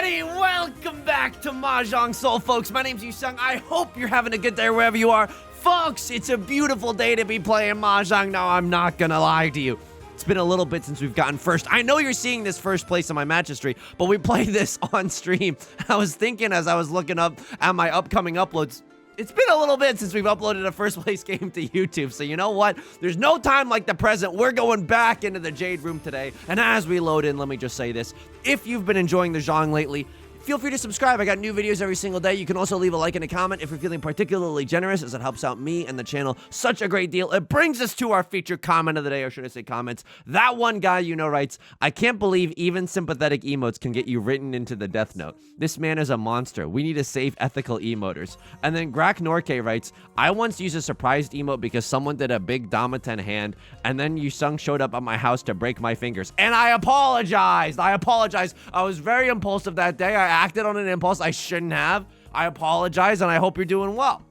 everybody, welcome back to Mahjong Soul, folks. My name's Yusong. I hope you're having a good day wherever you are. Folks, it's a beautiful day to be playing Mahjong. Now, I'm not gonna lie to you. It's been a little bit since we've gotten first. I know you're seeing this first place on my match history, but we played this on stream. I was thinking as I was looking up at my upcoming uploads, it's been a little bit since we've uploaded a first place game to YouTube, so you know what? There's no time like the present. We're going back into the Jade Room today, and as we load in, let me just say this. If you've been enjoying the genre lately, feel free to subscribe. I got new videos every single day. You can also leave a like and a comment if you're feeling particularly generous, as it helps out me and the channel such a great deal. It brings us to our featured comment of the day, or should I say comments. That one guy you know writes, "I can't believe even sympathetic emotes can get you written into the death note. This man is a monster. We need to save ethical emoters." And then Grak Norke writes, "I once used a surprised emote because someone did a big Damaten hand, and then Yusung showed up at my house to break my fingers. And I apologized. I apologize. I was very impulsive that day. I acted on an impulse I shouldn't have. I apologize, and I hope you're doing well."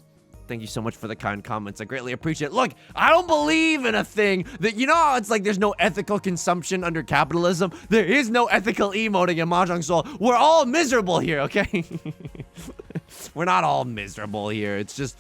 Thank you so much for the kind comments. I greatly appreciate it. Look, I don't believe in a thing that, you know how it's like there's no ethical consumption under capitalism? There is no ethical emoting in Mahjong Soul. We're all miserable here, okay? We're not all miserable here. It's just...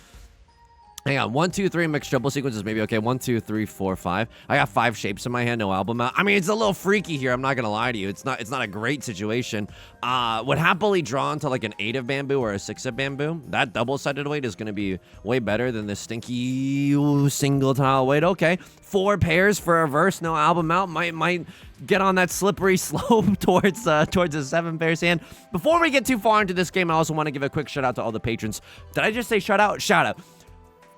Hang on, 1, 2, 3 mixed triple sequences, maybe okay. 1, 2, 3, 4, 5. I got 5 shapes in my hand, no album out. I mean, it's a little freaky here. I'm not gonna lie to you. It's not a great situation. Would happily draw into like an 8 of bamboo or a 6 of bamboo. That double-sided weight is gonna be way better than this stinky single tile weight. Okay, 4 pairs for a verse, no album out. Might get on that slippery slope towards a 7 pairs hand. Before we get too far into this game, I also want to give a quick shout out to all the patrons. Did I just say shout out? Shout out.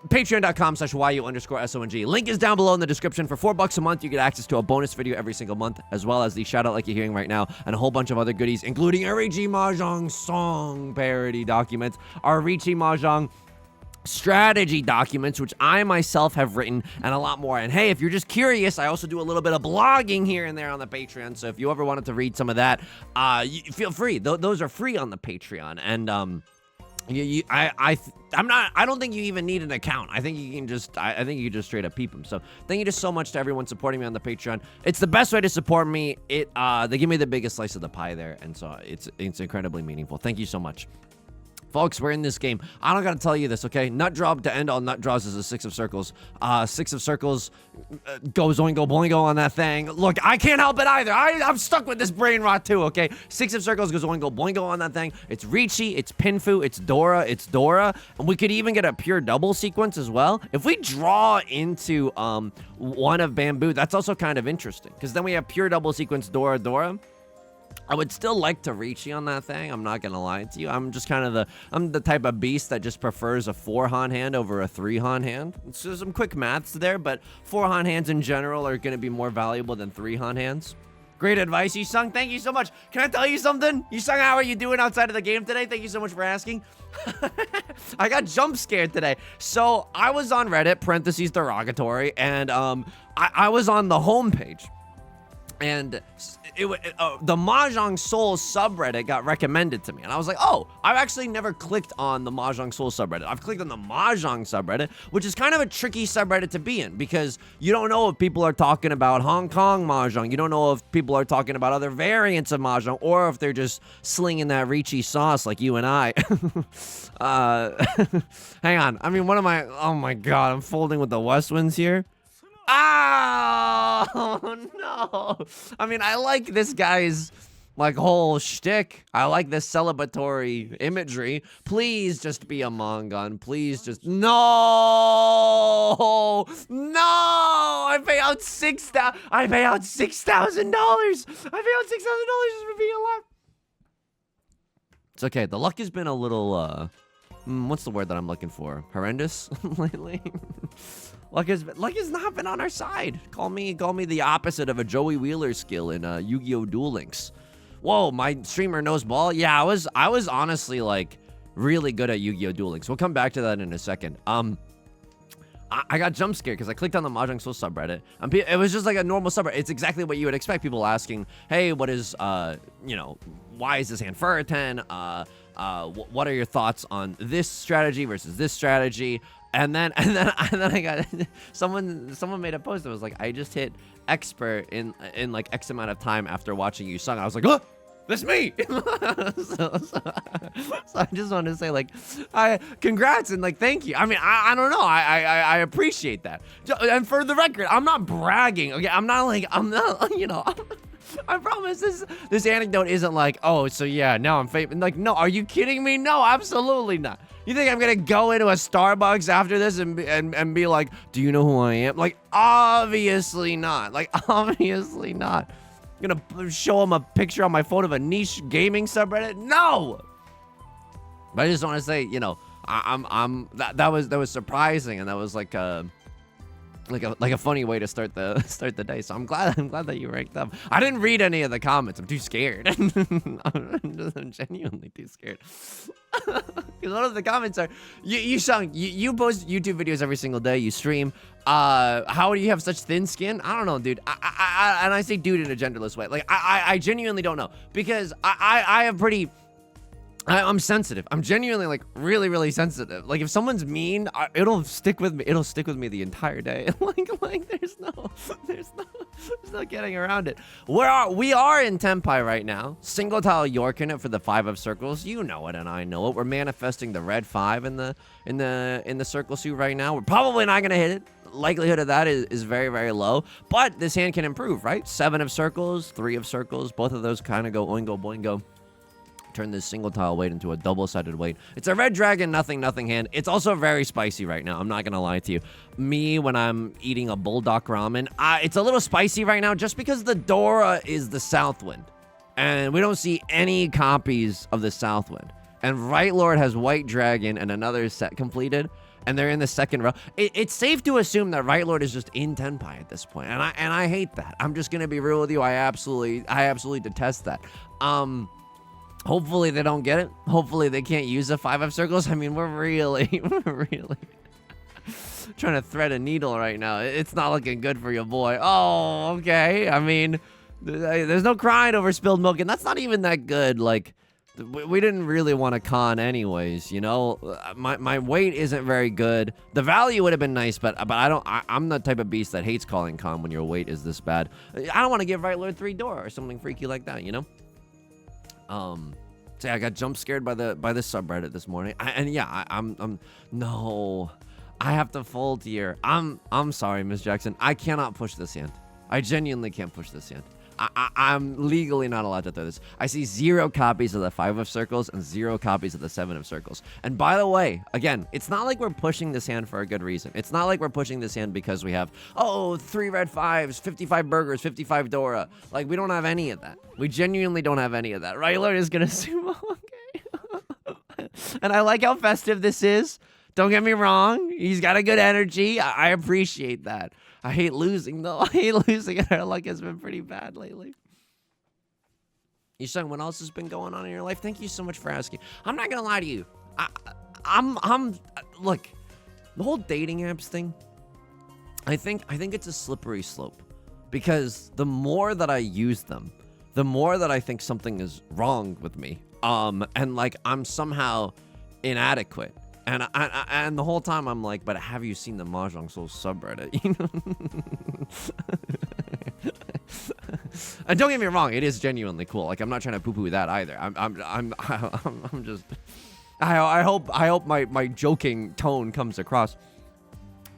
Patreon.com/YU_SONG. Link is down below in the description. For $4 a month, you get access to a bonus video every single month, as well as the shout out like you're hearing right now, and a whole bunch of other goodies, including a Riichi Mahjong song parody document, our Riichi Mahjong strategy documents, which I myself have written, and a lot more. And hey, if you're just curious, I also do a little bit of blogging here and there on the Patreon, so if you ever wanted to read some of that, feel free. Those are free on the Patreon. And I don't think you even need an account. I think you can just straight up peep them. So thank you just so much to everyone supporting me on the Patreon. It's the best way to support me. They give me the biggest slice of the pie there, and so it's incredibly meaningful. Thank you so much. Folks, we're in this game. I don't gotta tell you this, okay? Nut draw to end all nut draws is a 6 of circles. 6 of circles goes oingo boingo on that thing. Look, I can't help it either. I'm stuck with this brain rot too, okay? 6 of circles goes oingo boingo on that thing. It's Riichi, it's Pinfu, it's Dora, and we could even get a pure double sequence as well. If we draw into 1 of bamboo, that's also kind of interesting, because then we have pure double sequence Dora. I would still like to Riichi on that thing. I'm not gonna lie to you. I'm just kind of the type of beast that just prefers a 4-Han hand over a 3-Han hand. It's just some quick maths there, but 4-Han hands in general are gonna be more valuable than 3-Han hands. Great advice, Yusung. Thank you so much. Can I tell you something? Yusung, how are you doing outside of the game today? Thank you so much for asking. I got jump scared today. So I was on Reddit, parentheses derogatory, and I was on the homepage. And the Mahjong Soul subreddit got recommended to me. And I was like, oh, I've actually never clicked on the Mahjong Soul subreddit. I've clicked on the Mahjong subreddit, which is kind of a tricky subreddit to be in, because you don't know if people are talking about Hong Kong Mahjong. You don't know if people are talking about other variants of Mahjong, or if they're just slinging that Riichi sauce like you and I. Hang on. I mean, oh my God, I'm folding with the West Winds here. Oh, no. I mean, I like this guy's, like, whole shtick. I like this celebratory imagery. Please just be a Mongon. Please just... No! No! I pay out $6,000. I pay out $6,000. just for being alive. It's okay. The luck has been a little, what's the word that I'm looking for? Horrendous lately? Luck has not been on our side. Call me the opposite of a Joey Wheeler skill in Yu-Gi-Oh! Duel Links. Whoa, my streamer knows ball. Yeah, I was honestly like really good at Yu-Gi-Oh! Duel Links. We'll come back to that in a second. I got jump scared because I clicked on the Mahjong Soul subreddit. It was just like a normal subreddit. It's exactly what you would expect. People asking, hey, what is why is this hand for a 10? What are your thoughts on this strategy versus this strategy? And then I got someone made a post that was like, I just hit expert in like X amount of time after watching Yusung. I was like, oh, That's me. so I just want to say, like, congrats and like thank you. I mean, I don't know. I appreciate that. And for the record, I'm not bragging. Okay, I'm not, you know. I promise this anecdote isn't like, oh, so yeah, now I'm famous. Like, no, are you kidding me? No, absolutely not. You think I'm gonna go into a Starbucks after this and be like, do you know who I am? Like, obviously not. Like, obviously not. I'm gonna show him a picture on my phone of a niche gaming subreddit? No. But I just want to say, you know, that was surprising, and that was like a funny way to start the day. So I'm glad that you ranked up. I didn't read any of the comments. I'm too scared. I'm genuinely too scared. Because one of the comments are, you post YouTube videos every single day. You stream. How do you have such thin skin? I don't know, dude. And I say dude in a genderless way. Like I genuinely don't know, because I have pretty. I'm sensitive. I'm genuinely like really sensitive. Like if someone's mean, it'll stick with me. It'll stick with me the entire day. like there's no getting around it. We are in Tenpai right now. Single tile Yorkin it for the 5 of circles. You know it and I know it. We're manifesting the red 5 in the circle suit right now. We're probably not gonna hit it. Likelihood of that is very low, but this hand can improve, right? 7 of circles, 3 of circles. Both of those kind of go oingo boingo. Turn this single tile weight into a double-sided weight. It's a red dragon, nothing hand. It's also very spicy right now. I'm not gonna lie to you. Me, when I'm eating a bulldog ramen, it's a little spicy right now just because the Dora is the Southwind. And we don't see any copies of the Southwind. And Right Lord has White Dragon and another set completed, and they're in the second row. It's safe to assume that Right Lord is just in Tenpai at this point. And I hate that. I'm just gonna be real with you. I absolutely detest that. Hopefully they don't get it. Hopefully they can't use the 5 of circles. I mean, we're really trying to thread a needle right now. It's not looking good for your boy. Oh, okay. I mean, there's no crying over spilled milk, and that's not even that good. Like, we didn't really want to con anyways, you know? My weight isn't very good. The value would have been nice, but I'm the type of beast that hates calling con when your weight is this bad. I don't want to give Right Lord 3 Dora or something freaky like that, you know? So yeah, I got jump scared by this subreddit this morning, no, I have to fold here. I'm sorry, Miss Jackson. I cannot push this hand. I genuinely can't push this hand. I'm legally not allowed to throw this. I see 0 copies of the 5 of circles and 0 copies of the 7 of circles. And by the way, again, it's not like we're pushing this hand for a good reason. It's not like we're pushing this hand because we have, 3 red 5s, 55 burgers, 55 Dora. Like, we don't have any of that. We genuinely don't have any of that. Right Lord is gonna sumo, okay? And I like how festive this is. Don't get me wrong. He's got a good energy. I appreciate that. I hate losing, though. I hate losing, and our luck has been pretty bad lately. Yusong, what else has been going on in your life? Thank you so much for asking. I'm not gonna lie to you. Look, the whole dating apps thing, I think it's a slippery slope. Because the more that I use them, the more that I think something is wrong with me. And like, I'm somehow inadequate. And the whole time I'm like, but have you seen the Mahjong Soul subreddit? You know? And don't get me wrong, it is genuinely cool. Like, I'm not trying to poo-poo that either. I'm just. I hope my joking tone comes across.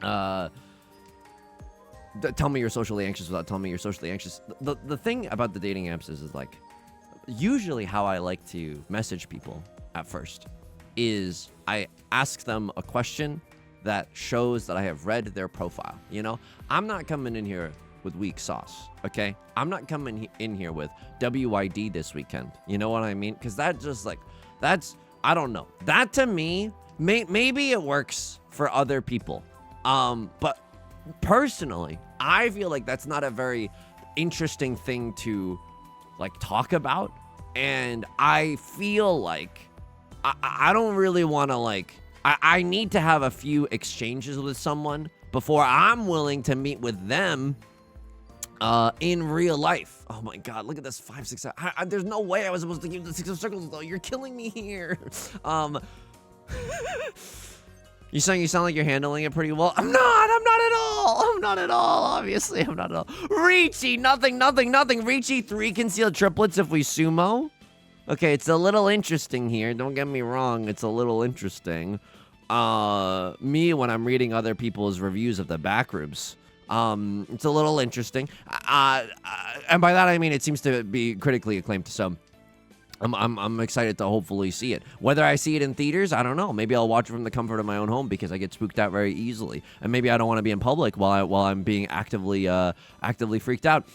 Tell me you're socially anxious without telling me you're socially anxious. The thing about the dating apps is like, usually how I like to message people at first is I ask them a question that shows that I have read their profile. You know, I'm not coming in here with weak sauce, okay? I'm not coming in here with WID this weekend. You know what I mean? Because that just like, I don't know. That to me, maybe it works for other people. But personally, I feel like that's not a very interesting thing to like talk about. And I feel like I don't really want to like, I need to have a few exchanges with someone before I'm willing to meet with them in real life. Oh my God, look at this 5, 6, 7. There's no way I was supposed to give the 6 of circles though. You're killing me here. You sound like you're handling it pretty well. I'm not at all. Obviously, I'm not at all. Riichi, nothing. Riichi, 3 concealed triplets if we sumo. Okay, it's a little interesting here. Don't get me wrong. It's a little interesting. Me, when I'm reading other people's reviews of the backrooms, it's a little interesting. And by that, I mean, it seems to be critically acclaimed. So I'm excited to hopefully see it. Whether I see it in theaters, I don't know. Maybe I'll watch it from the comfort of my own home because I get spooked out very easily. And maybe I don't want to be in public while I'm being actively freaked out.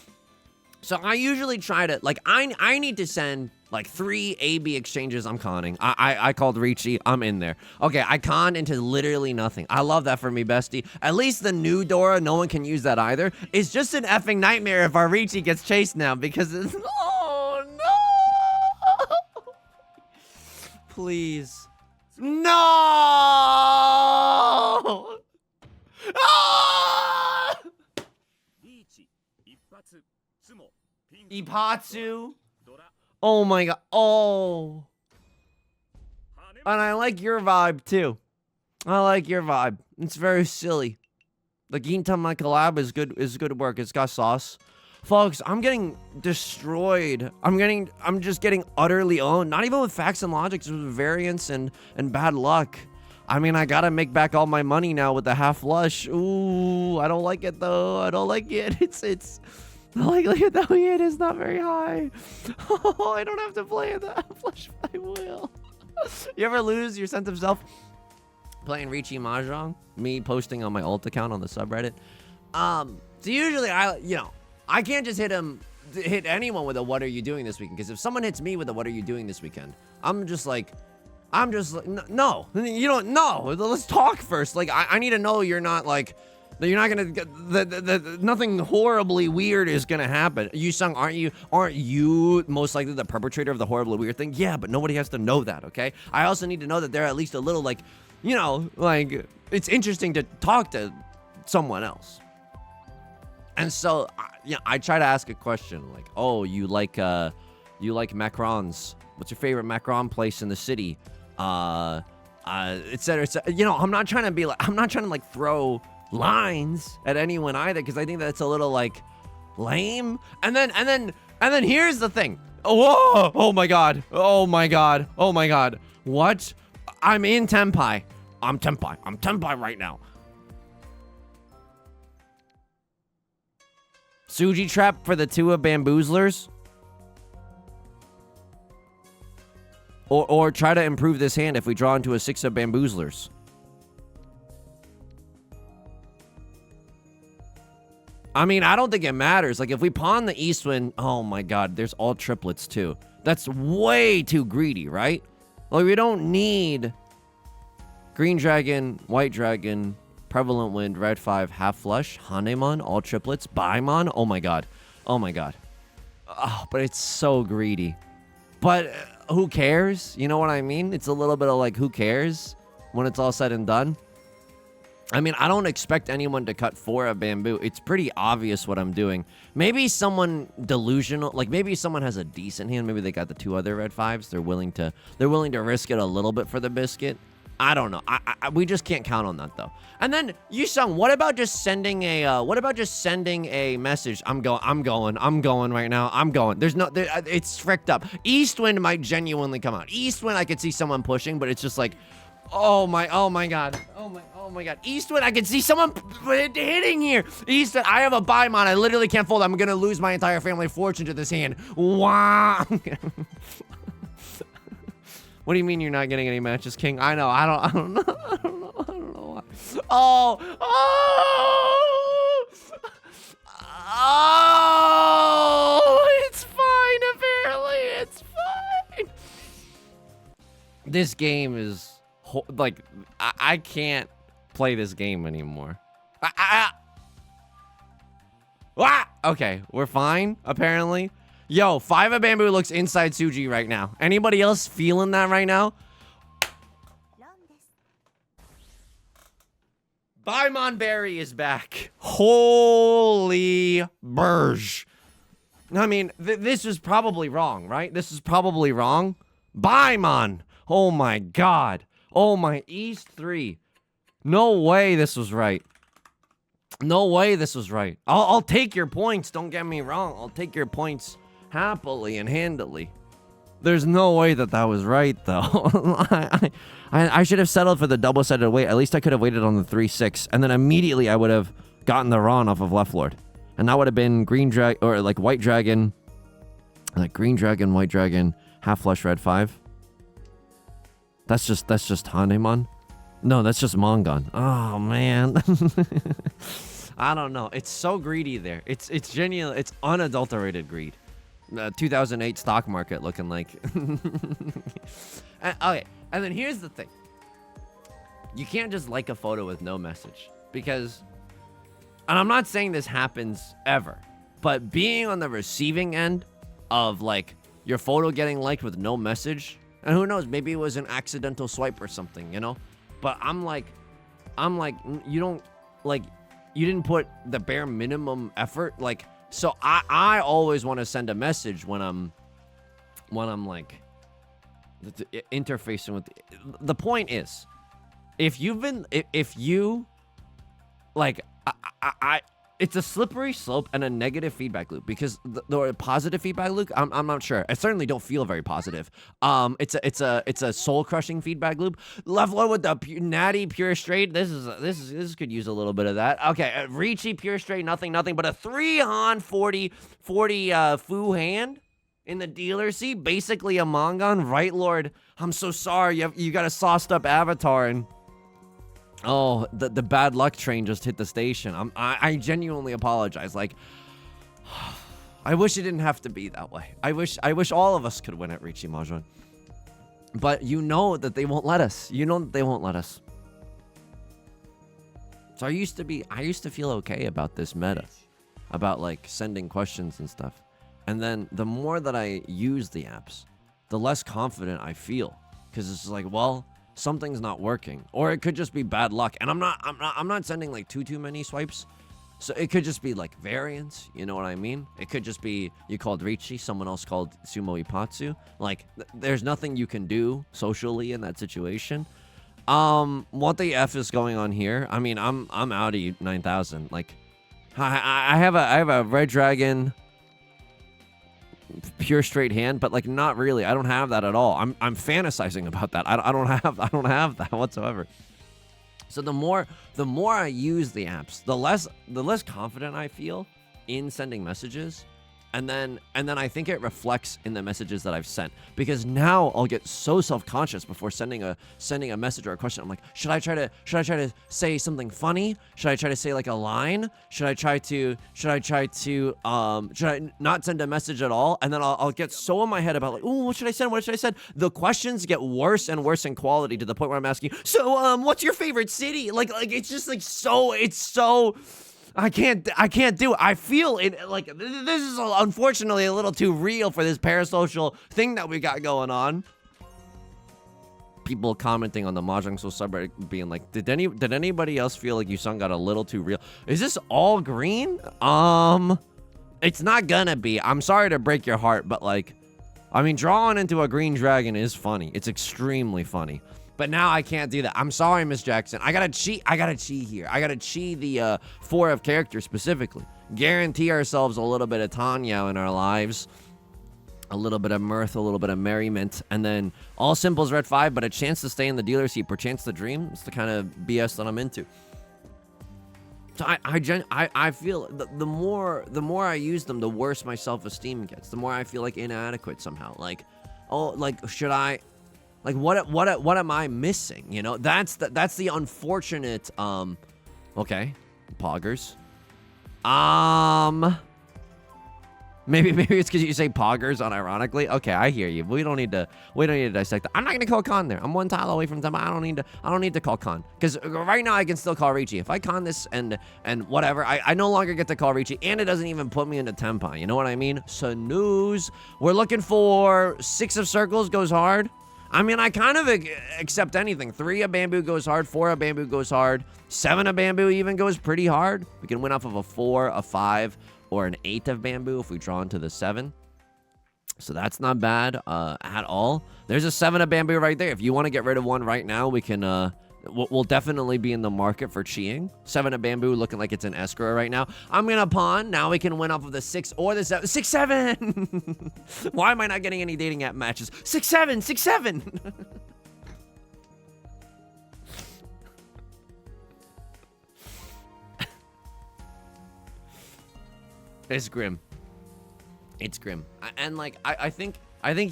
So I usually try to, like, I need to send, like, 3 AB exchanges. I'm conning. I called Riichi. I'm in there. Okay, I conned into literally nothing. I love that for me, bestie. At least the new Dora, no one can use that either. It's just an effing nightmare if our Riichi gets chased now because it's, oh, no. Please. No! Ah! Ipatsu. Oh my god. Oh. And I like your vibe too. I like your vibe. It's very silly. The Gintama collab is good work. It's got sauce. Folks, I'm getting destroyed. I'm just getting utterly owned. Not even with facts and logic, just with variance and bad luck. I mean, I gotta make back all my money now with the half flush. Ooh, I don't like it though. I don't like it. It's the likelihood that we hit is not very high. Oh, I don't have to play in the half flush, but I will. You ever lose your sense of self playing Riichi Mahjong? Me posting on my alt account on the subreddit. So usually I can't just hit anyone with a "what are you doing this weekend?" Because if someone hits me with a "what are you doing this weekend?" I'm just like, no, you don't know. Let's talk first. Like, I need to know you're not like, you're not gonna, nothing horribly weird is gonna happen. Yusong, aren't you most likely the perpetrator of the horribly weird thing? Yeah, but nobody has to know that, okay? I also need to know that they're at least a little, like, like, it's interesting to talk to someone else. And so, I try to ask a question, like, oh, you like macarons? What's your favorite macaron place in the city? Et cetera, et cetera. I'm not trying to throw lines at anyone either, because I think that's a little, like, lame. And then here's the thing. Whoa! Oh my god! Oh my god! Oh my god! What? I'm in Tenpai. I'm Tenpai right now. Suji trap for the 2 of bamboozlers? Or try to improve this hand if we draw into a 6 of bamboozlers. I mean, I don't think it matters. Like, if we pawn the east wind, oh my god, there's all triplets too. That's way too greedy, right? Like, we don't need green dragon, white dragon, prevalent wind, red 5, half flush, Hanemon, all triplets, Baiman. Oh my god. Oh my god. Oh, but it's so greedy. But who cares? You know what I mean? It's a little bit of like, who cares when it's all said and done? I mean, I don't expect anyone to cut 4 of bamboo. It's pretty obvious what I'm doing. Maybe someone delusional, like maybe someone has a decent hand. Maybe they got the 2 other red 5s. They're willing to risk it a little bit for the biscuit. I don't know. We just can't count on that though. And then Yusong, what about just sending a message? I'm going right now. I'm going. It's fricked up. Eastwind might genuinely come out. Eastwind, I could see someone pushing, but it's just like, oh my god. Oh my god. Eastwind, I can see someone hitting here. Eastwind, I have a Baiman. I literally can't fold. I'm gonna lose my entire family fortune to this hand. Wow. What do you mean you're not getting any matches, King? I know. I don't know. I don't know why. Oh, it's fine. Apparently, it's fine. This game is like, I can't play this game anymore. Okay, we're fine. Apparently. Yo, 5 of bamboo looks inside Suji right now. Anybody else feeling that right now? Baiman Berry is back. Holy burge. I mean, this is probably wrong, right? This is probably wrong. Baiman. Oh my god. Oh my, East 3. No way this was right. No way this was right. I'll take your points, don't get me wrong. I'll take your points happily and handily. There's no way that that was right, though. I should have settled for the double-sided weight. At least I could have waited on the 3-6, and then immediately I would have gotten the Ron off of Left Lord. And that would have been green drag or like white dragon, like green dragon, white dragon, half flush red 5. That's just Hanemon. No, that's just Mongon. Oh man. I don't know. It's so greedy there. It's genuine. It's unadulterated greed. 2008 stock market looking like. Okay, and then here's the thing. You can't just like a photo with no message because, and I'm not saying this happens ever, but being on the receiving end of like your photo getting liked with no message, and who knows, maybe it was an accidental swipe or something, you know? But I'm like, you don't, like, you didn't put the bare minimum effort, like, so I always want to send a message when I'm like interfacing with the point is, if you like, it's a slippery slope and a negative feedback loop because the positive feedback loop, I'm not sure. I certainly don't feel very positive. It's a soul crushing feedback loop. Left Lord with the natty pure straight. This could use a little bit of that. Okay, Riichi pure straight, nothing but a 3 on 40 Fu hand in the dealer seat. Basically a Mongon. Right Lord, I'm so sorry. You got a sauced up avatar and. Oh, the bad luck train just hit the station. I genuinely apologize. Like, I wish it didn't have to be that way. I wish all of us could win at Riichi Mahjong. But you know that they won't let us. You know that they won't let us. So I used to feel okay about this meta. About like sending questions and stuff. And then the more that I use the apps, the less confident I feel. Because it's like, well, something's not working, or it could just be bad luck, and I'm not sending like too many swipes, so it could just be like variance, you know what I mean? It could just be you called Riichi, someone else called Sumo Ipatsu. Like there's nothing you can do socially in that situation. What the F is going on here? I mean, I'm Audi 9000. Like I have a red dragon pure straight hand, but like not really. I don't have that at all. I'm fantasizing about that. I don't have that whatsoever. So the more I use the apps, the less confident I feel in sending messages. And then I think it reflects in the messages that I've sent, because now I'll get so self-conscious before sending a message or a question. I'm like, should I try to say something funny? Should I try to say like a line? Should I not send a message at all? And then I'll get so in my head about like, oh, what should I send? What should I send? The questions get worse and worse in quality to the point where I'm asking, so what's your favorite city? Like it's just like so. I can't do it. I feel it like this is unfortunately a little too real for this parasocial thing that we got going on. People commenting on the Mahjong Soul subreddit being like, did anybody else feel like Yusong got a little too real? Is this all green? It's not gonna be. I'm sorry to break your heart, but like, I mean, drawing into a green dragon is funny. It's extremely funny. But now I can't do that. I'm sorry, Miss Jackson. I gotta cheat here. I gotta cheat the 4 of character specifically. Guarantee ourselves a little bit of Tanya in our lives. A little bit of mirth, a little bit of merriment. And then all simples red 5, but a chance to stay in the dealer seat, perchance to dream. It's the kind of BS that I'm into. So I feel the more I use them, the worse my self-esteem gets. The more I feel like inadequate somehow. Like, oh, like should I? Like what am I missing? You know, that's the unfortunate. Okay, poggers. Maybe it's because you say poggers unironically. Okay, I hear you. We don't need to dissect that. I'm not gonna call Con there. I'm one tile away from them. I don't need to call Con, because right now I can still call Riichi. If I con this and whatever, I no longer get to call Riichi, and it doesn't even put me into Tenpai. You know what I mean? Snooze. We're looking for 6 of circles goes hard. I mean, I kind of accept anything. 3 of bamboo goes hard. 4 of bamboo goes hard. 7 of bamboo even goes pretty hard. We can win off of a 4, a 5, or an 8 of bamboo if we draw into the 7. So that's not bad at all. There's a 7 of bamboo right there. If you want to get rid of one right now, we can We'll definitely be in the market for cheating. 7 of bamboo looking like it's in escrow right now. I'm gonna pawn. Now we can win off of the 6 or the 7. 6-7. Why am I not getting any dating app matches? 6-7. 6-7. It's grim. It's grim. And like I think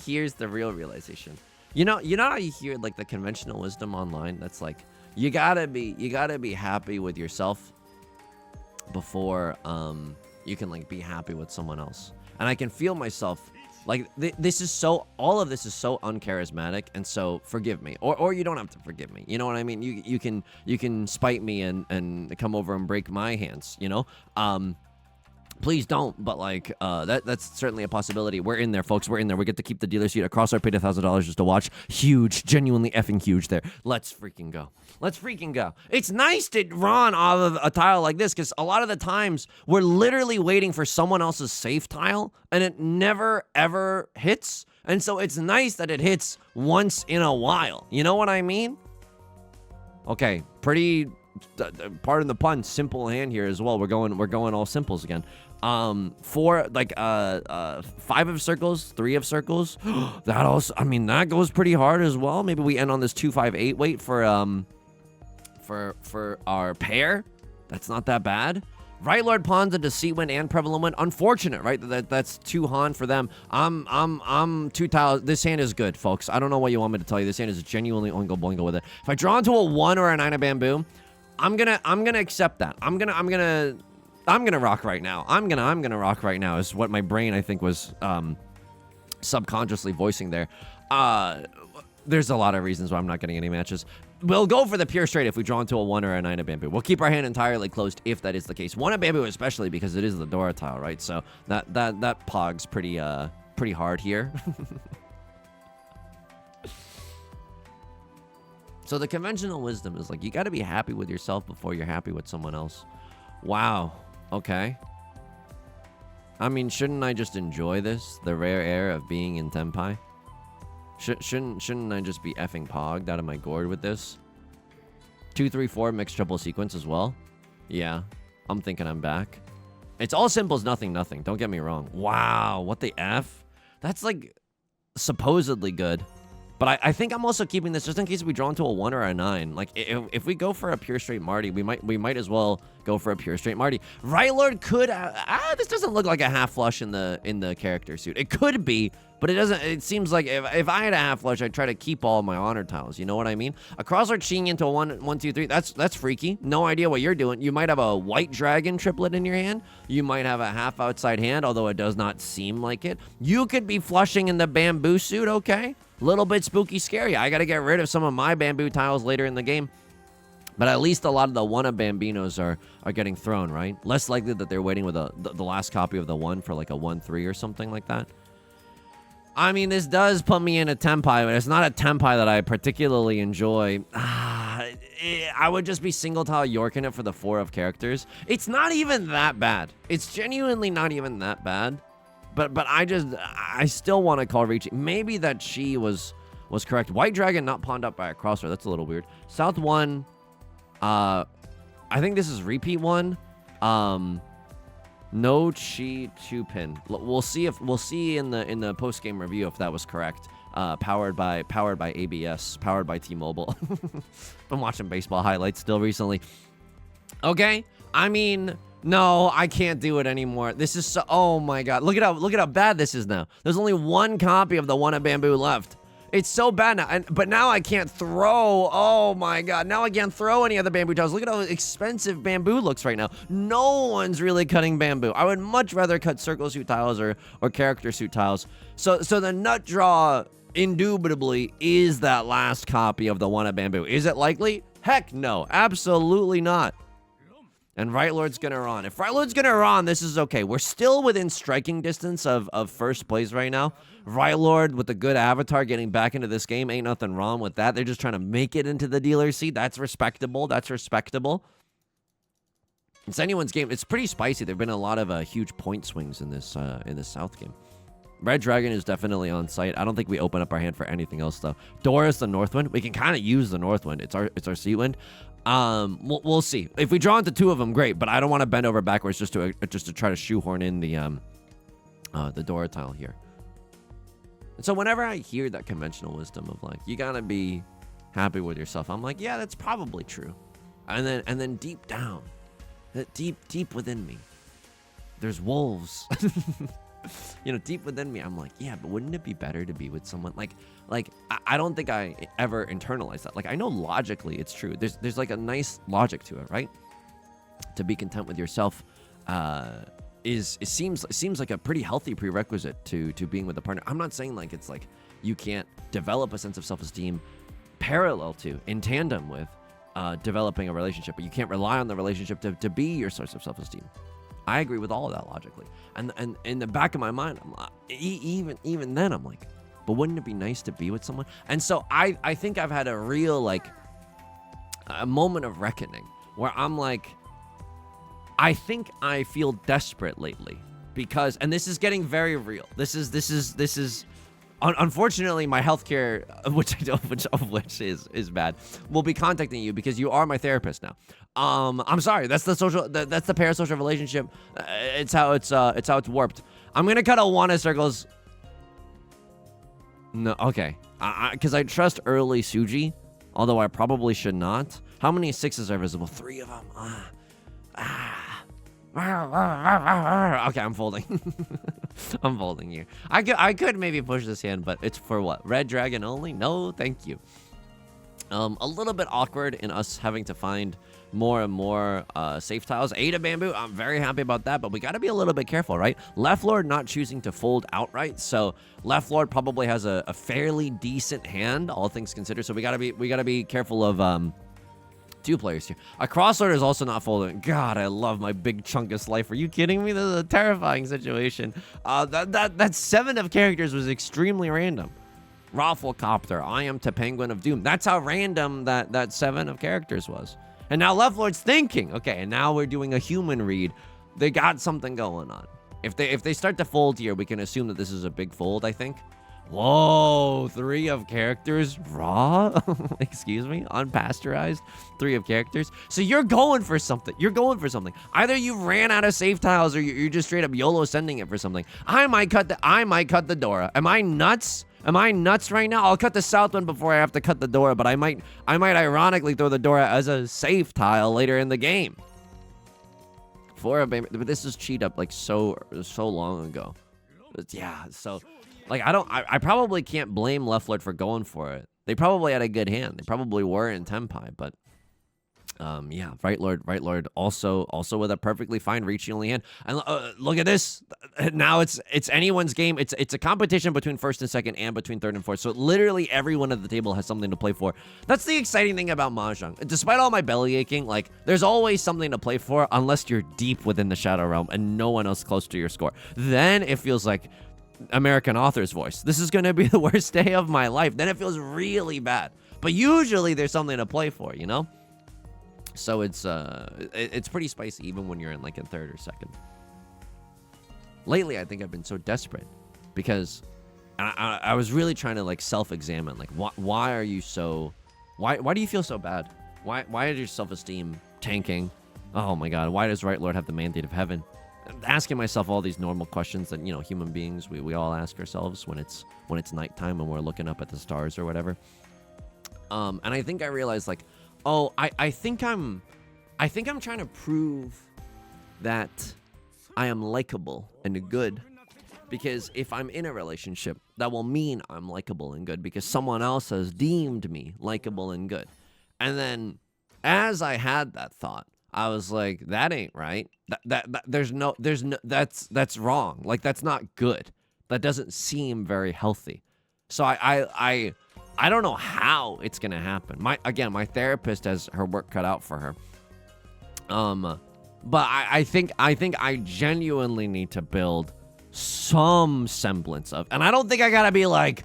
here's the real realization. You know how you hear like the conventional wisdom online that's like you gotta be happy with yourself before you can like be happy with someone else. And I can feel myself like this is so, all of this is so uncharismatic, and so forgive me, or you don't have to forgive me. You know what I mean? You can spite me and come over and break my hands. You know. Please don't, but like that's certainly a possibility. We're in there, folks. We're in there. We get to keep the dealer seat across our paid $1,000 just to watch. Huge, genuinely effing huge there. Let's freaking go. Let's freaking go. It's nice to run off of a tile like this because a lot of the times we're literally waiting for someone else's safe tile and it never ever hits. And so it's nice that it hits once in a while. You know what I mean? Okay, pretty. Pardon the pun, simple hand here as well. We're going all simples again. 4 like 5 of circles, 3 of circles. That also, I mean, that goes pretty hard as well. Maybe we end on this 2-5-8 weight for our pair. That's not that bad. Right Lord pawns a deceit win and prevalent win. Unfortunate, right? That's 2 Han for them. I'm 2 tiles. This hand is good, folks. I don't know what you want me to tell you. This hand is genuinely oingo boingo with it. If I draw into a 1 or a 9 of bamboo, I'm gonna accept that. I'm gonna rock right now. I'm gonna rock right now is what my brain, I think, was subconsciously voicing there. There's a lot of reasons why I'm not getting any matches. We'll go for the pure straight if we draw into a 1 or a 9 of bamboo. We'll keep our hand entirely closed if that is the case. 1 of bamboo especially because it is the Dora tile, right? So that pog's pretty hard here. So the conventional wisdom is like, you got to be happy with yourself before you're happy with someone else. Wow. Okay. I mean, shouldn't I just enjoy this? The rare air of being in Tenpai? Shouldn't I just be effing pogged out of my gourd with this? 2-3-4 mixed triple sequence as well? Yeah. I'm thinking I'm back. It's all simples, nothing. Don't get me wrong. Wow. What the F? That's like supposedly good. But I think I'm also keeping this just in case we draw into a 1 or a 9. Like, if we go for a pure straight Marty, we might as well go for a pure straight Marty. Right Lord could... this doesn't look like a half flush in the character suit. It could be, but it doesn't... It seems like if I had a half flush, I'd try to keep all my honor tiles. You know what I mean? A crossword cheating into a 1, 2, 3. That's freaky. No idea what you're doing. You might have a white dragon triplet in your hand. You might have a half outside hand, although it does not seem like it. You could be flushing in the bamboo suit, okay? Little bit spooky scary. I got to get rid of some of my bamboo tiles later in the game. But at least a lot of the 1 of Bambinos are getting thrown, right? Less likely that they're waiting with the last copy of the 1 for like a 1-3 or something like that. I mean, this does put me in a Tenpai, but it's not a Tenpai that I particularly enjoy. I would just be single tile Yorking it for the 4 of characters. It's not even that bad. It's genuinely not even that bad. But I still want to call Riichi. Maybe that she was correct. White Dragon not pawned up by a crossroad. That's a little weird. South 1. I think this is repeat 1. No Chi 2 pin. We'll see in the post game review if that was correct. Powered by ABS. Powered by T-Mobile. Been watching baseball highlights still recently. Okay. I mean. No, I can't do it anymore. This is so... Oh, my God. Look at how bad this is now. There's only 1 copy of the 1 of bamboo left. It's so bad now. But now I can't throw... Oh, my God. Now I can't throw any of the bamboo tiles. Look at how expensive bamboo looks right now. No one's really cutting bamboo. I would much rather cut circle suit tiles or character suit tiles. So the nut draw, indubitably, is that last copy of the 1 of bamboo. Is it likely? Heck no. Absolutely not. And Right Lord's gonna run. If Right Lord's gonna run, this is okay. We're still within striking distance of first place right now. Right Lord with a good avatar getting back into this game. Ain't nothing wrong with that. They're just trying to make it into the dealer seat. That's respectable. That's respectable. It's anyone's game. It's pretty spicy. There've been a lot of huge point swings in this South game. Red Dragon is definitely on site. I don't think we open up our hand for anything else though. Dora's the North Wind. We can kind of use the North Wind. It's our Sea Wind. We'll see. If we draw into 2 of them, great. But I don't want to bend over backwards just to try to shoehorn in the Dora tile here. And so whenever I hear that conventional wisdom of like, you gotta be happy with yourself, I'm like, yeah, that's probably true. And then deep down, deep within me, there's wolves. You know, deep within me, I'm like, yeah, but wouldn't it be better to be with someone like I don't think I ever internalized that. Like, I know logically it's true. There's like a nice logic to it, right? To be content with yourself, seems like a pretty healthy prerequisite to being with a partner. I'm not saying like it's like you can't develop a sense of self-esteem parallel to, in tandem with, developing a relationship, but you can't rely on the relationship to be your source of self-esteem. I agree with all of that logically. And in the back of my mind, I'm like, even then, I'm like, but wouldn't it be nice to be with someone? And so I think I've had a real like a moment of reckoning where I'm like, I think I feel desperate lately because, and this is getting very real. This is unfortunately my healthcare, which is bad, will be contacting you because you are my therapist now. I'm sorry. That's the parasocial relationship. It's how it's warped. I'm gonna cut a 1 of circles. No, okay. Because I trust early Suji, although I probably should not. How many 6s are visible? 3 of them. Okay, I'm folding. I'm folding here. I could maybe push this hand, but it's for what? Red Dragon only? No, thank you. A little bit awkward in us having to find more and more safe tiles. Ada Bamboo, I'm very happy about that, but we got to be a little bit careful, right? Left Lord not choosing to fold outright, so Left Lord probably has a fairly decent hand, all things considered. So we gotta be careful of 2 players here. A Crosslord is also not folding. God, I love my big chunkus life. Are you kidding me? This is a terrifying situation. That 7 of characters was extremely random. Rafflecopter, I am to Penguin of Doom. That's how random that 7 of characters was. And now Left Lord's thinking, okay, and now we're doing a human read. They got something going on. If they start to fold here, we can assume that this is a big fold, I think. Whoa, 3 of characters raw? Excuse me, unpasteurized 3 of characters. So you're going for something. Either you ran out of save tiles or you're just straight up YOLO sending it for something. I might cut the Dora. Am I nuts? Am I nuts right now? I'll cut the south one before I have to cut the Dora, but I might ironically throw the Dora as a save tile later in the game. 4 of Baiman, but this is cheat up like so long ago. But yeah, so like I probably can't blame Left Lord for going for it. They probably had a good hand. They probably were in Tenpai, but yeah, Right Lord also with a perfectly fine Riichi only hand. And look at this. Now it's anyone's game. It's a competition between 1st and 2nd and between 3rd and 4th. So literally everyone at the table has something to play for. That's the exciting thing about Mahjong. Despite all my belly aching, like there's always something to play for unless you're deep within the Shadow Realm and no one else close to your score. Then it feels like American author's voice. This is going to be the worst day of my life. Then it feels really bad. But usually there's something to play for, you know? So it's pretty spicy even when you're in like in 3rd or 2nd. Lately, I think I've been so desperate because I was really trying to like self-examine. Like, why are you so? Why do you feel so bad? Why is your self-esteem tanking? Oh my God! Why does Right Lord have the mandate of heaven? I'm asking myself all these normal questions that human beings we all ask ourselves when it's nighttime and we're looking up at the stars or whatever. And I think I realized like, oh, I think I'm trying to prove that I am likable and good, because if I'm in a relationship, that will mean I'm likable and good because someone else has deemed me likable and good. And then as I had that thought, I was like, that ain't right. That's wrong. Like, that's not good. That doesn't seem very healthy. So I don't know how it's gonna happen. My therapist has her work cut out for her. But I think I genuinely need to build some semblance of, and I don't think I gotta be like,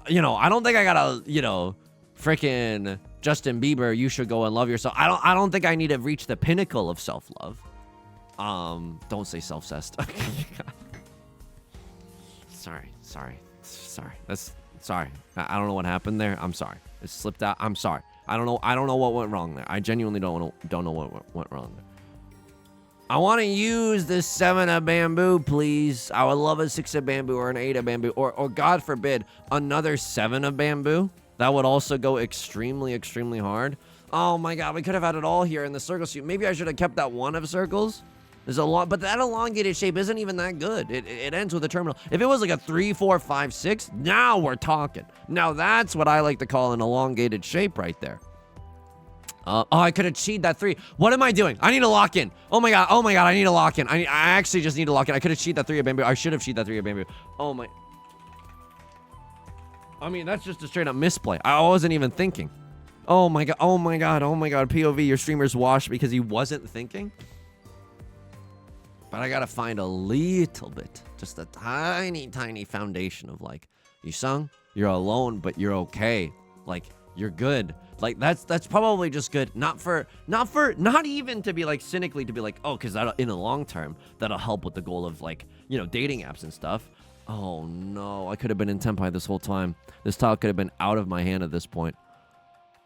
I don't think I gotta, freaking Justin Bieber, you should go and love yourself. I don't think I need to reach the pinnacle of self-love. Don't say self-cessed. Sorry. Sorry. I don't know what happened there. I'm sorry. It slipped out. I'm sorry. I don't know what went wrong there. I genuinely don't know what went wrong there. I want to use this 7 of bamboo, please. I would love a 6 of bamboo or an 8 of bamboo, or God forbid, another 7 of bamboo. That would also go extremely, extremely hard. Oh my God, we could have had it all here in the circle suit. Maybe I should have kept that 1 of circles. There's a lot, but that elongated shape isn't even that good. It ends with a terminal. If it was like a 3, 4, 5, 6, now we're talking. Now that's what I like to call an elongated shape right there. Oh, I could have cheated that 3. What am I doing? I need to lock in. Oh my God, I need to lock in. I actually just need to lock in. I could have cheated that 3 of bamboo. I should have cheated that 3 of bamboo. Oh my. I mean, that's just a straight up misplay. I wasn't even thinking. Oh my God, POV, your streamer's washed because he wasn't thinking? But I gotta find a little bit, just a tiny, tiny foundation of like, Yusong, you're alone, but you're okay. Like, you're good. Like, that's probably just good. Not even to be like cynically to be like, oh, because that in the long term, that'll help with the goal of like, you know, dating apps and stuff. Oh no, I could have been in Tenpai this whole time. This tile could have been out of my hand at this point.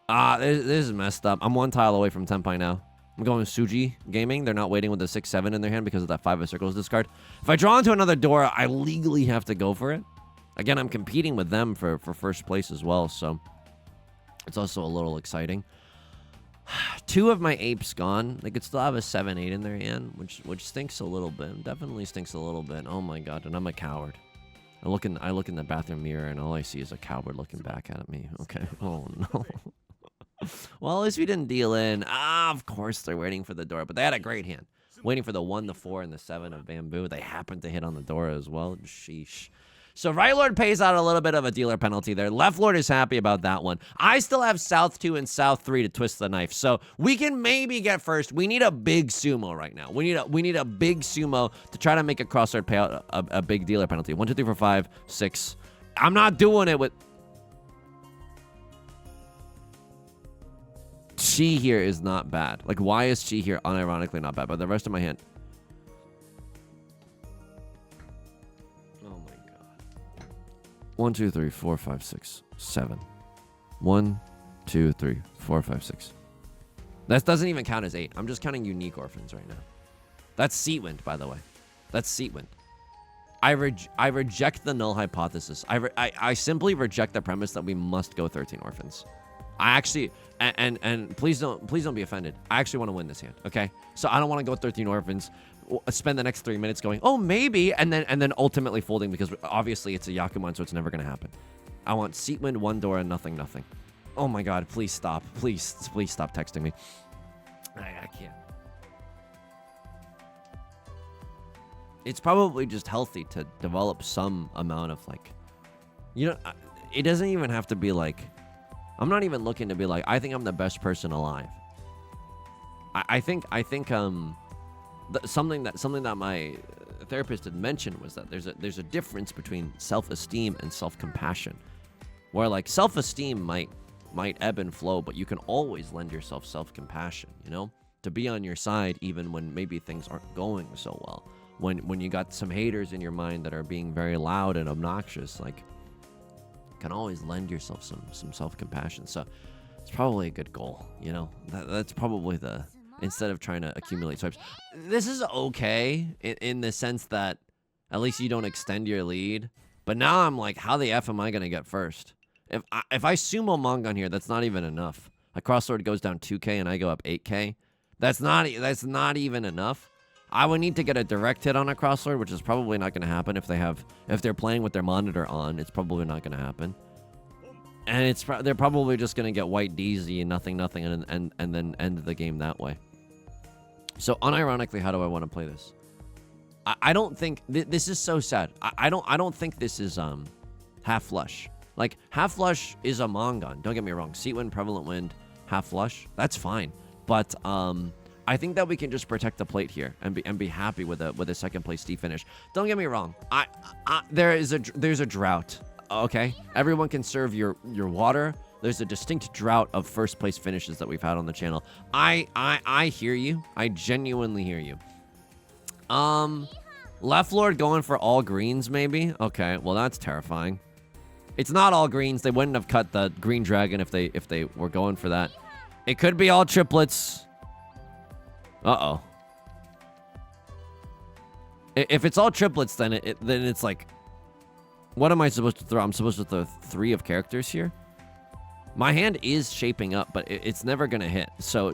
This is messed up. I'm 1 tile away from Tenpai now. I'm going Suji Gaming. They're not waiting with the 6-7 in their hand because of that 5 of circles discard. If I draw into another door, I legally have to go for it. Again, I'm competing with them for first place as well, so it's also a little exciting. 2 of my apes gone. They could still have a 7-8 in their hand, which stinks a little bit. Definitely stinks a little bit. Oh my God, and I'm a coward. I look in the bathroom mirror, and all I see is a coward looking back at me. Okay. Oh no. Well, at least we didn't deal in. Of course they're waiting for the door, but they had a great hand. Waiting for the 1, the 4, and the 7 of bamboo. They happened to hit on the door as well. Sheesh. So right lord pays out a little bit of a dealer penalty there. Left lord is happy about that one. I still have south 2 and south 3 to twist the knife. So we can maybe get first. We need a big sumo right now. We need a big sumo to try to make a crossword pay out a big dealer penalty. 1, 2, 3, 4, 5, 6. I'm not doing it with... Chi here is not bad. Like, why is Chi here unironically not bad? But the rest of my hand... Oh my God. 1, 2, 3, 4, 5, 6, 7. 1, 2, 3, 4, 5, 6. That doesn't even count as 8. I'm just counting unique orphans right now. That's Seatwind, by the way. That's Seatwind. I reject the null hypothesis. I simply reject the premise that we must go 13 orphans. I actually, and please don't be offended. I actually want to win this hand, okay? So I don't want to go 13 orphans, spend the next 3 minutes going, oh, maybe, and then ultimately folding because obviously it's a Yakuman, so it's never going to happen. I want Seatwind, 1 door, and nothing. Oh my God, please stop. Please stop texting me. I can't. It's probably just healthy to develop some amount of like, you know, it doesn't even have to be like, I'm not even looking to be like, I think I'm the best person alive. I think something that my therapist had mentioned was that there's a difference between self-esteem and self-compassion, where like self-esteem might ebb and flow, but you can always lend yourself self-compassion, you know, to be on your side even when maybe things aren't going so well. When you got some haters in your mind that are being very loud and obnoxious, like, can always lend yourself some self-compassion. So it's probably a good goal, you know. That's probably the, instead of trying to accumulate swipes. This is okay in the sense that at least you don't extend your lead. But now I'm like, how the F am I going to get first? If I sumo Mongon here, that's not even enough. A crossword goes down 2k and I go up 8k. That's not even enough. I would need to get a direct hit on a crossword, which is probably not going to happen if they're playing with their monitor on. It's probably not going to happen, and they're probably just going to get white DZ and nothing, and then end the game that way. So unironically, how do I want to play this? I don't think this is so sad. I don't think this is half flush. Like half flush is a Mongon. Don't get me wrong. Seatwind, prevalent wind, half flush. That's fine, but I think that we can just protect the plate here and be happy with a second place D finish. Don't get me wrong. There's a drought. Okay, everyone can serve your water. There's a distinct drought of first place finishes that we've had on the channel. I hear you. I genuinely hear you. Left Lord going for all greens, maybe? Okay, well, that's terrifying. It's not all greens. They wouldn't have cut the green dragon if they were going for that. It could be all triplets. Uh-oh. If it's all triplets, then it's like... What am I supposed to throw? I'm supposed to throw 3 of characters here? My hand is shaping up, but it's never gonna hit. So,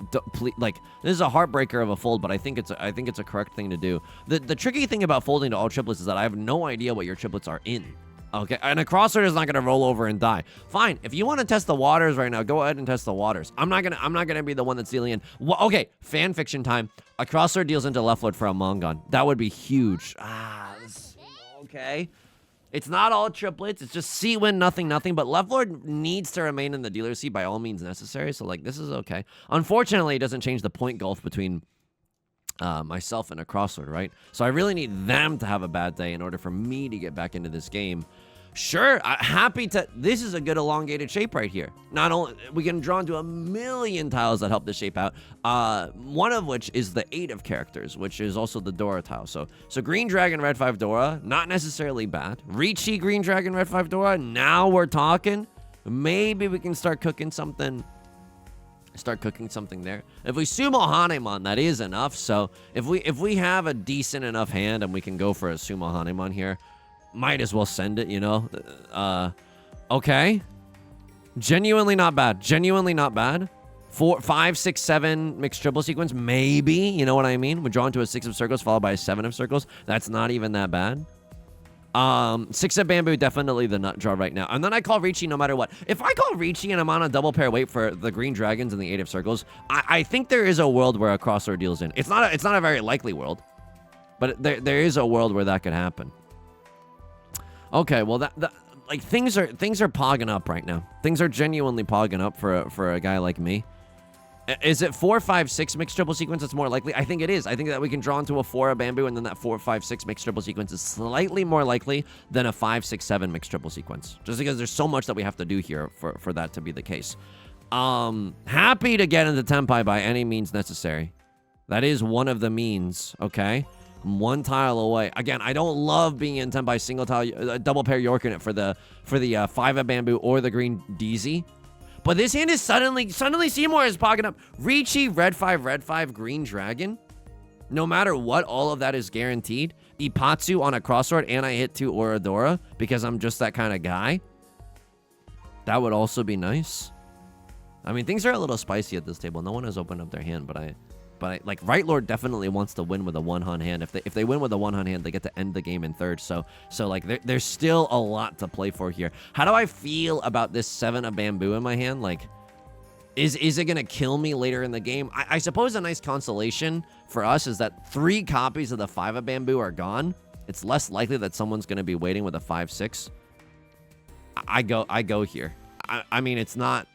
like, this is a heartbreaker of a fold, but I think it's a correct thing to do. The tricky thing about folding to all triplets is that I have no idea what your triplets are in. Okay, and a crossword is not gonna roll over and die. Fine, if you want to test the waters right now, go ahead and test the waters. I'm not gonna be the one that's dealing in. Well, okay, fan fiction time. A crossword deals into left Lord for a Mongon. That would be huge. Okay. It's not all triplets. It's just C win, nothing. But left Lord needs to remain in the dealer seat by all means necessary. So, like, this is okay. Unfortunately, it doesn't change the point gulf between myself and a crossword, right? So I really need them to have a bad day in order for me to get back into this game. Sure, happy to... This is a good elongated shape right here. Not only... We can draw into a million tiles that help this shape out. One of which is the 8 of characters, which is also the Dora tile. So Green Dragon, Red 5 Dora, not necessarily bad. Riichi, Green Dragon, Red 5 Dora, now we're talking. Maybe we can start cooking something... there. If we sumo Hanemon, that is enough. So if we have a decent enough hand and we can go for a sumo Hanemon here... Might as well send it, you know? Okay. Genuinely not bad. 4, 5, 6, 7 mixed triple sequence. Maybe. You know what I mean? We draw into a 6 of circles followed by a 7 of circles. That's not even that bad. 6 of bamboo, definitely the nut draw right now. And then I call Riichi no matter what. If I call Riichi and I'm on a double pair weight for the green dragons and the 8 of circles, I think there is a world where a crossword deals in. It's not a very likely world. But there is a world where that could happen. Okay, well, like things are pogging up right now. Things are genuinely pogging up for a guy like me. Is it 4, 5, 6 mixed triple sequence that's more likely? I think it is. I think that we can draw into a 4 of bamboo, and then that 4, 5, 6 mixed triple sequence is slightly more likely than a 5, 6, 7 mixed triple sequence. Just because there's so much that we have to do here for that to be the case. Happy to get into Tenpai by any means necessary. That is one of the means, okay? I'm 1 tile away. Again, I don't love being in Tenpai single tile, double pair York in it for the 5 of bamboo or the green DZ. But this hand is suddenly Seymour is pogging up. Riichi, red 5, green dragon. No matter what, all of that is guaranteed. Ipatsu on a crossword, and I hit 2 Oradora because I'm just that kind of guy. That would also be nice. I mean, things are a little spicy at this table. No one has opened up their hand, but I like Right Lord definitely wants to win with a 1-hun hand. If they win with a 1-hun hand, they get to end the game in third. So like there's still a lot to play for here. How do I feel about this 7 of bamboo in my hand? Like, is it gonna kill me later in the game? I suppose a nice consolation for us is that 3 copies of the 5 of bamboo are gone. It's less likely that someone's gonna be waiting with a 5-6. I go here. I mean, it's not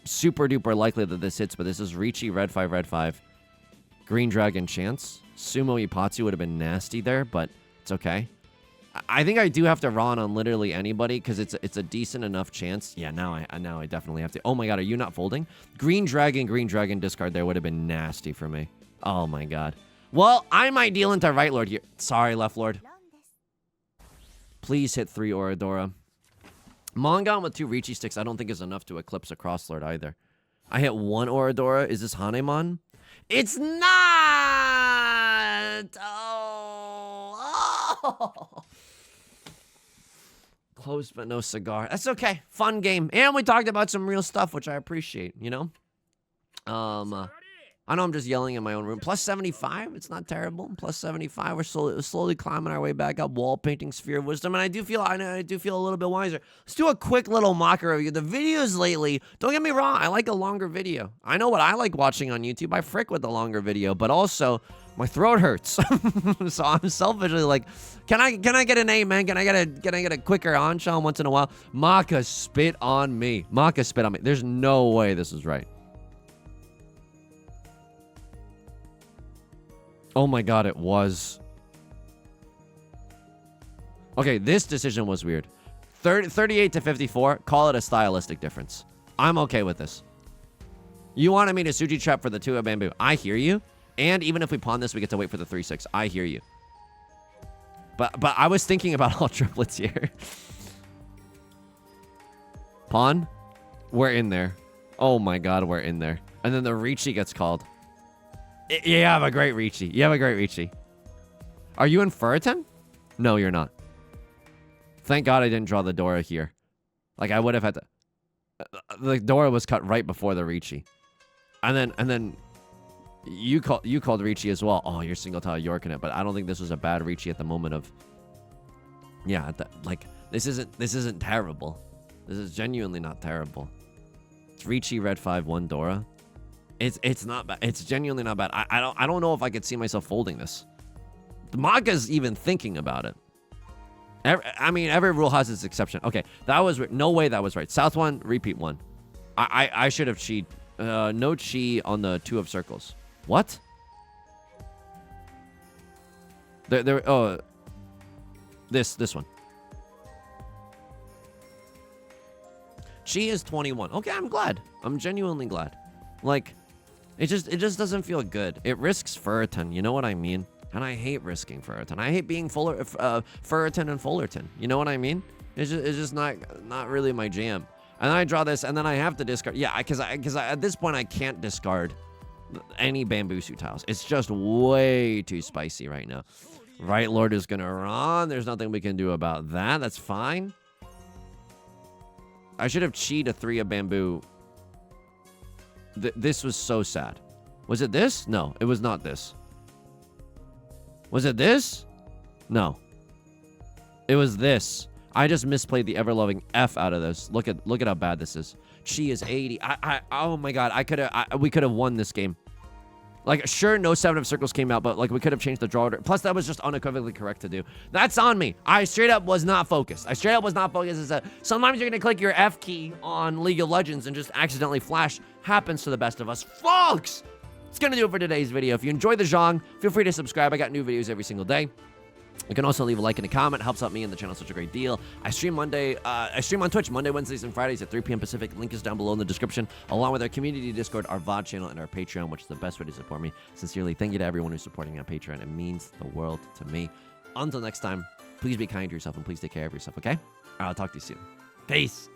super duper likely that this hits, but this is Riichi, red 5. Green Dragon chance. Sumo Ipatsu would have been nasty there, but it's okay. I think I do have to run on literally anybody because it's a decent enough chance. Yeah, now I definitely have to. Oh my god, are you not folding? Green Dragon discard there would have been nasty for me. Oh my god. Well, I might deal into Right Lord here. Sorry, Left Lord. Please hit 3 Oradora. Mongon with 2 Riichi sticks I don't think is enough to eclipse a Crosslord either. I hit 1 Oradora. Is this Hanemon? It's not! Oh! Close but no cigar. That's okay. Fun game. And we talked about some real stuff, which I appreciate, you know? I know I'm just yelling in my own room. Plus 75, it's not terrible. Plus 75, we're slowly climbing our way back up. Wall painting, Sphere of Wisdom, and I do feel a little bit wiser. Let's do a quick little mocker review. The videos lately, don't get me wrong, I like a longer video. I know what I like watching on YouTube. I frick with the longer video, but also my throat hurts. So I'm selfishly like, can I get an A, man? Can I get a quicker on-shot once in a while? Maka spit on me. There's no way this is right. Oh my god, it was. Okay, this decision was weird. 38 to 54, call it a stylistic difference. I'm okay with this. You wanted me to Suji trap for the 2 of bamboo. I hear you. And even if we pawn this, we get to wait for the 3-6. I hear you. But I was thinking about all triplets here. Pawn? We're in there. Oh my god, we're in there. And then the Riichi gets called. You have a great Riichi. You have a great Riichi. Are you in Furitan? No, you're not. Thank god I didn't draw the Dora here. Like, I would have had to... The Dora was cut right before the Riichi. And then you called Riichi as well. Oh, you're single tile Yorking it, but I don't think this was a bad Riichi at the moment of... Yeah, like, this isn't terrible. This is genuinely not terrible. It's Riichi, red 5-1 Dora. It's not bad. It's genuinely not bad. I don't know if I could see myself folding this. The manga's even thinking about it. I mean, every rule has its exception. Okay, that was no way that was right. South 1, repeat 1. I should have chi'd. No chi on the 2 of circles. What? Oh, this one. Chi is 21. Okay, I'm glad. I'm genuinely glad. Like, it just doesn't feel good. It risks Furitan, you know what I mean? And I hate risking Furitan. I hate being Furitan and Fullerton. You know what I mean? It's just not really my jam. And then I draw this, and then I have to discard. Yeah, because at this point I can't discard any Bambusu tiles. It's just way too spicy right now. Right Lord is gonna run. There's nothing we can do about that. That's fine. I should have chi'd a 3 of bamboo. This was so sad. Was it this? No, it was not this. Was it this? No. It was this. I just misplayed the ever-loving F out of this. Look at how bad this is. Chi is 80. Oh my god, we could have won this game. Like, sure, no 7 of circles came out, but like we could have changed the draw order. Plus, that was just unequivocally correct to do. That's on me. I straight up was not focused. Sometimes you're gonna click your F key on League of Legends and just accidentally flash. Happens to the best of us, folks. It's gonna do it for today's video. If you enjoyed the Zhang, feel free to subscribe. I got new videos every single day. You can also leave a like and a comment. Helps out me and the channel such a great deal. I stream on Twitch Monday, Wednesdays, and Fridays at 3 p.m. Pacific. Link is down below in the description, along with our community Discord, our VOD channel, and our Patreon, which is the best way to support me. Sincerely, thank you to everyone who's supporting me on Patreon. It means the world to me. Until next time, please be kind to yourself and please take care of yourself, okay? I'll talk to you soon. Peace.